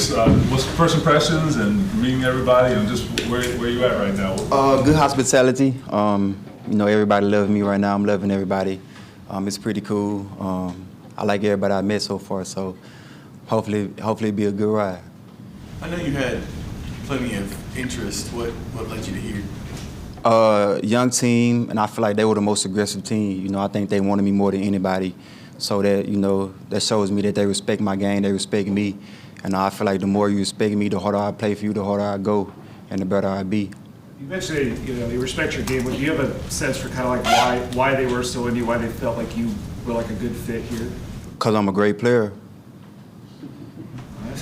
just what's first impressions and meeting everybody and just where you at right now? Good hospitality. Everybody loving me right now. I'm loving everybody. It's pretty cool. I like everybody I met so far, so hopefully it'll be a good ride. I know you had plenty of interest. What led you to here? Young team, and I feel like they were the most aggressive team. I think they wanted me more than anybody. So that, that shows me that they respect my game, they respect me. And I feel like the more you respect me, the harder I play for you, the harder I go, and the better I be. You mentioned, you respect your game, but do you have a sense for kind of like why they were so into you, why they felt like you were like a good fit here? Because I'm a great player.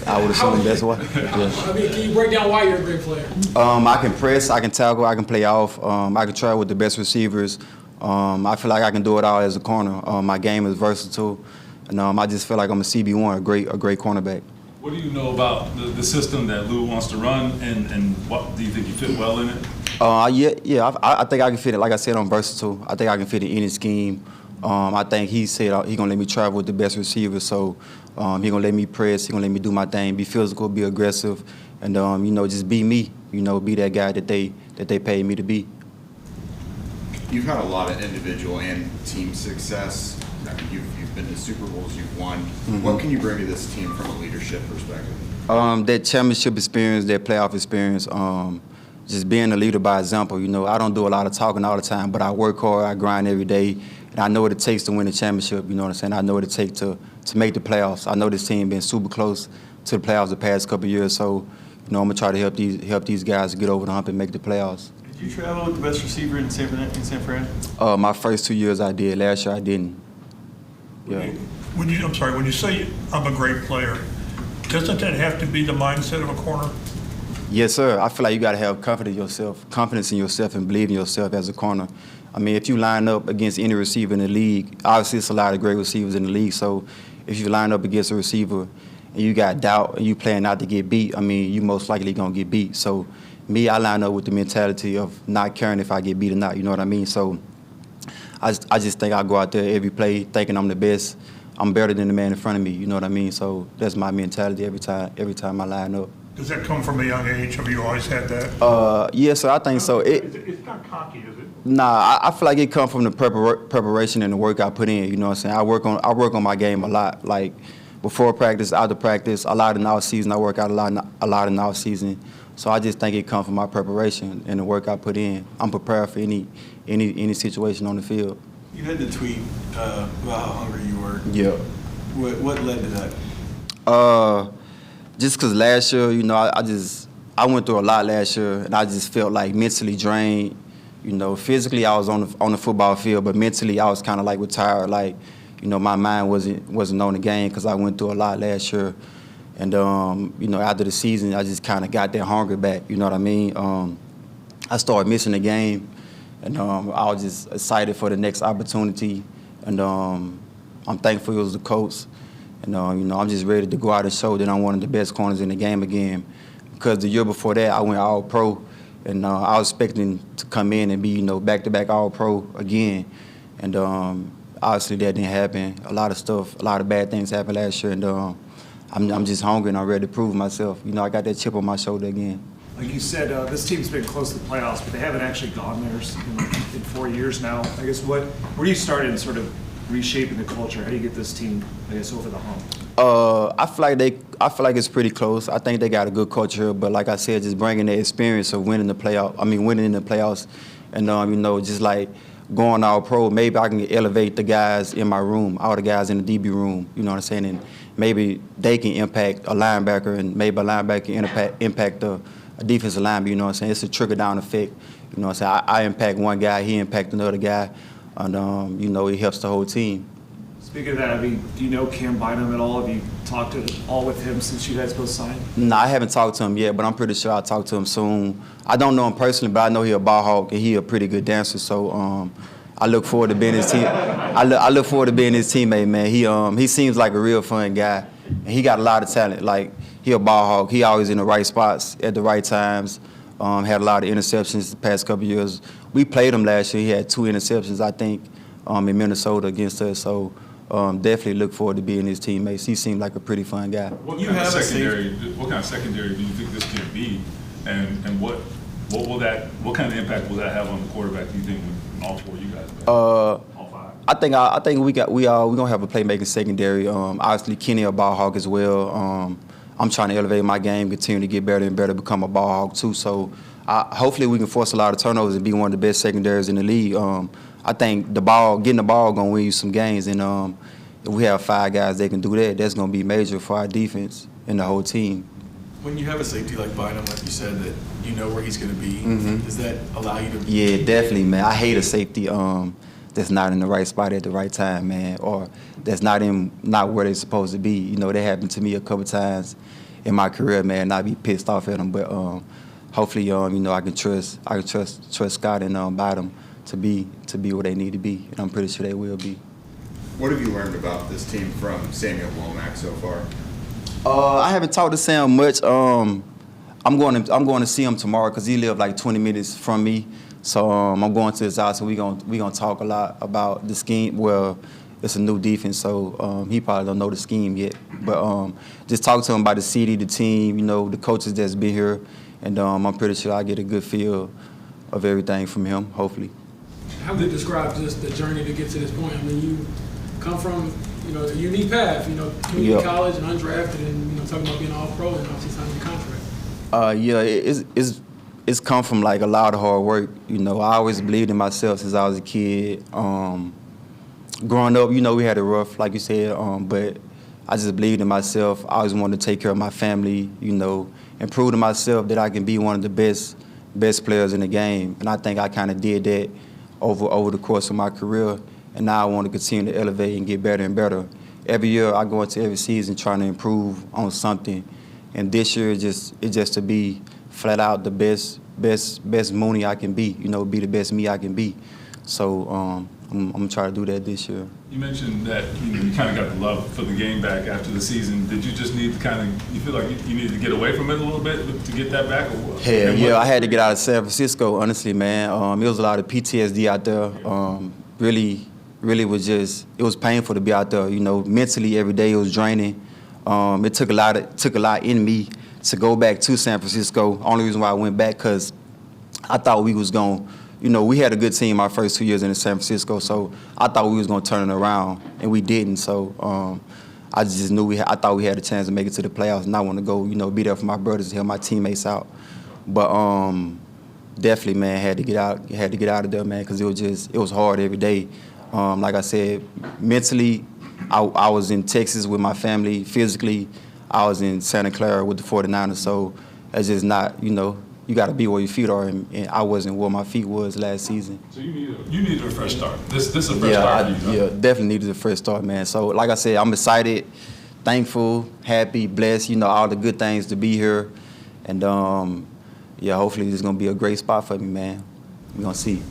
I would assume that's why. Yeah. I mean, can you break down why you're a great player? I can press, I can tackle, I can play off, I can travel with the best receivers. I feel like I can do it all as a corner. My game is versatile, and I just feel like I'm a CB1, a great cornerback. What do you know about the system that Lou wants to run, and what do you think you fit well in it? I think I can fit it. Like I said, I'm versatile. I think I can fit in any scheme. I think he said he's going to let me travel with the best receivers, so he's going to let me press, he's going to let me do my thing, be physical, be aggressive, and, just be me, be that guy that they paid me to be. You've had a lot of individual and team success. I mean, you've been to Super Bowls, you've won. Mm-hmm. What can you bring to this team from a leadership perspective? That championship experience, that playoff experience, just being a leader by example. I don't do a lot of talking all the time, but I work hard, I grind every day, and I know what it takes to win a championship. You know what I'm saying? I know what it takes to make the playoffs. I know this team been super close to the playoffs the past couple of years, so I'm gonna try to help these guys get over the hump and make the playoffs. Did you travel with the best receiver in San Fran? My first 2 years I did. Last year I didn't. Yeah. When you say I'm a great player, doesn't that have to be the mindset of a corner? Yes, sir. I feel like you got to have confidence in yourself and believe in yourself as a corner. I mean, if you line up against any receiver in the league, obviously it's a lot of great receivers in the league, so if you line up against a receiver and you got doubt and you playing not to get beat, I mean, you most likely going to get beat. So me, I line up with the mentality of not caring if I get beat or not, you know what I mean? So I just think I go out there every play thinking I'm the best. I'm better than the man in front of me, you know what I mean? So that's my mentality every time I line up. Does that come from a young age? Have you always had that? Yes, sir, I think so. It's not cocky, is it? Nah, I feel like it comes from the preparation and the work I put in, you know what I'm saying? I work on my game a lot, like before practice, after practice, a lot in the off season. I work out a lot in the off season. So I just think it comes from my preparation and the work I put in. I'm prepared for any situation on the field. You had the tweet about how hungry you were. Yeah. What led to that? Just because last year, I went through a lot last year, and I just felt like mentally drained. Physically I was on the football field, but mentally I was kind of like retired. Like, my mind wasn't on the game because I went through a lot last year. And, after the season, I just kind of got that hunger back, you know what I mean? I started missing the game, and I was just excited for the next opportunity. And I'm thankful it was the Colts. And, I'm just ready to go out and show that I'm one of the best corners in the game again. Because the year before that, I went All-Pro, and I was expecting to come in and be, back-to-back All-Pro again. And obviously that didn't happen. A lot of bad things happened last year, and I'm just hungry and I'm ready to prove myself. I got that chip on my shoulder again. Like you said, this team's been close to the playoffs, but they haven't actually gone there in 4 years now. I guess where do you start in sort of reshaping the culture? How do you get this team, I guess, over the hump? I feel like it's pretty close. I think they got a good culture, but like I said, just bringing the experience of winning in the playoffs, and just like going all pro. Maybe I can elevate the guys in my room, all the guys in the DB room. You know what I'm saying? And maybe they can impact a linebacker, and maybe a linebacker can impact a defensive lineman. You know what I'm saying? It's a trickle down effect. You know what I'm saying? I impact one guy, he impact another guy, and it helps the whole team. Speaking of that, I mean, do you know Cam Bynum at all? Have you talked at all with him since you guys both signed? No, I haven't talked to him yet, but I'm pretty sure I'll talk to him soon. I don't know him personally, but I know he's a ball hawk and he's a pretty good dancer. So I look forward to being his team. I look forward to being his teammate, man. He seems like a real fun guy, and he got a lot of talent. Like, he a ball hawk. He always in the right spots at the right times. Had a lot of interceptions the past couple of years. We played him last year. He had 2 interceptions, I think, in Minnesota against us. So definitely look forward to being his teammates. He seemed like a pretty fun guy. What You kind of have a secondary? What kind of secondary do you think this can be, and what kind of impact will that have on the quarterback? Do you think when all four of you guys? All five. I think we gonna have a playmaking secondary. Obviously Kenny a ball hawk as well. I'm trying to elevate my game, continue to get better and better, become a ball hawk too. So hopefully we can force a lot of turnovers and be one of the best secondaries in the league. I think getting the ball gonna win you some games, and if we have 5 guys that can do that, that's gonna be major for our defense and the whole team. When you have a safety like Bynum, like you said, that you know where he's going to be, does that allow you to? Yeah, definitely, man. I hate a safety that's not in the right spot at the right time, man, or that's not where they're supposed to be. You know, that happened to me a couple times in my career, man, and I be pissed off at them. But hopefully, you know, I can trust Scott and Bottom to be where they need to be, and I'm pretty sure they will be. What have you learned about this team from Samuel Womack so far? I haven't talked to Sam much. I'm going to see him tomorrow because he lives like 20 minutes from me. So I'm going to his house, so we gonna talk a lot about the scheme. Well, it's a new defense, so he probably don't know the scheme yet. But just talk to him about the city, the team, you know, the coaches that's been here, and I'm pretty sure I get a good feel of everything from him, hopefully. How would you describe just the journey to get to this point? I mean, you come from, you know, a unique path, you know, community college and undrafted, and, you know, talking about being all-pro and obviously signing a contract. Yeah, it's come from like a lot of hard work. You know, I always believed in myself since I was a kid. Growing up, you know, we had it rough, like you said, but I just believed in myself. I always wanted to take care of my family, you know, and prove to myself that I can be one of the best players in the game. And I think I kind of did that over the course of my career. And now I want to continue to elevate and get better and better. Every year I go into every season trying to improve on something. And this year it's just to be flat out the best Mooney I can be, you know, be the best me I can be. So I'm gonna try to do that this year. You mentioned that you kind of got the love for the game back after the season. Did you just need to you feel like you needed to get away from it a little bit to get that back? Or what? Hell yeah, I had to get out of San Francisco, honestly, man. It was a lot of PTSD out there. Really was it was painful to be out there. You know, mentally every day it was draining. It took a lot in me to go back to San Francisco. Only reason why I went back because I thought we was going, you know, we had a good team our first 2 years in San Francisco, so I thought we was going to turn it around, and we didn't. So I just knew I thought we had a chance to make it to the playoffs, and I want to go, you know, be there for my brothers and help my teammates out. But definitely, man, had to get out of there, man, because it was hard every day. Like I said, mentally, I was in Texas with my family. Physically, I was in Santa Clara with the 49ers. So it's just not, you know, you got to be where your feet are, and I wasn't where my feet was last season. So you needed a fresh start. This is a fresh start for you, yeah, definitely needed a fresh start, man. So like I said, I'm excited, thankful, happy, blessed, you know, all the good things to be here. And, yeah, hopefully this is going to be a great spot for me, man. We're going to see.